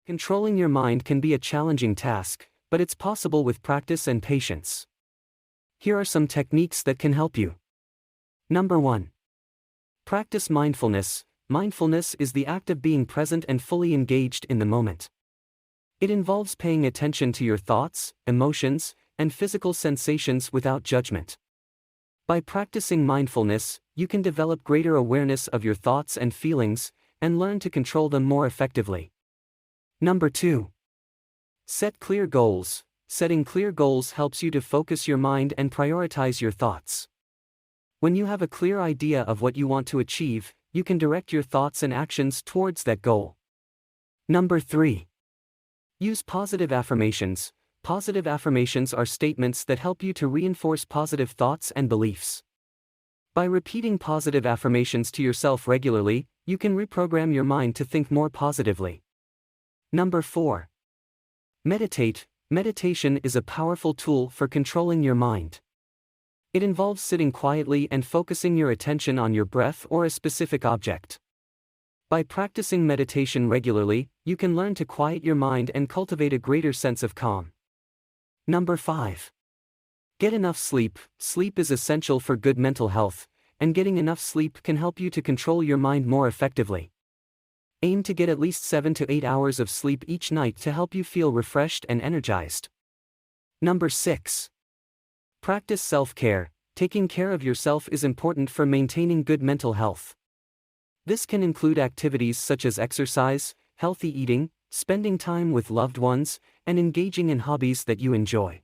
Controlling your mind can be a challenging task, but it's possible with practice and patience. Here are some techniques that can help you. Number 1. Practice mindfulness. Mindfulness is the act of being present and fully engaged in the moment. It involves paying attention to your thoughts, emotions, and physical sensations without judgment. By practicing mindfulness, you can develop greater awareness of your thoughts and feelings, and learn to control them more effectively. Number 2. Set clear goals. Setting clear goals helps you to focus your mind and prioritize your thoughts. When you have a clear idea of what you want to achieve, you can direct your thoughts and actions towards that goal. Number 3. Use positive affirmations. Positive affirmations are statements that help you to reinforce positive thoughts and beliefs. By repeating positive affirmations to yourself regularly, you can reprogram your mind to think more positively. Number 4. Meditate. Meditation is a powerful tool for controlling your mind. It involves sitting quietly and focusing your attention on your breath or a specific object. By practicing meditation regularly, you can learn to quiet your mind and cultivate a greater sense of calm. Number 5. Get enough sleep. Sleep is essential for good mental health, and getting enough sleep can help you to control your mind more effectively. Aim to get at least 7 to 8 hours of sleep each night to help you feel refreshed and energized. Number 6. Practice self-care. Taking care of yourself is important for maintaining good mental health. This can include activities such as exercise, healthy eating, spending time with loved ones, and engaging in hobbies that you enjoy.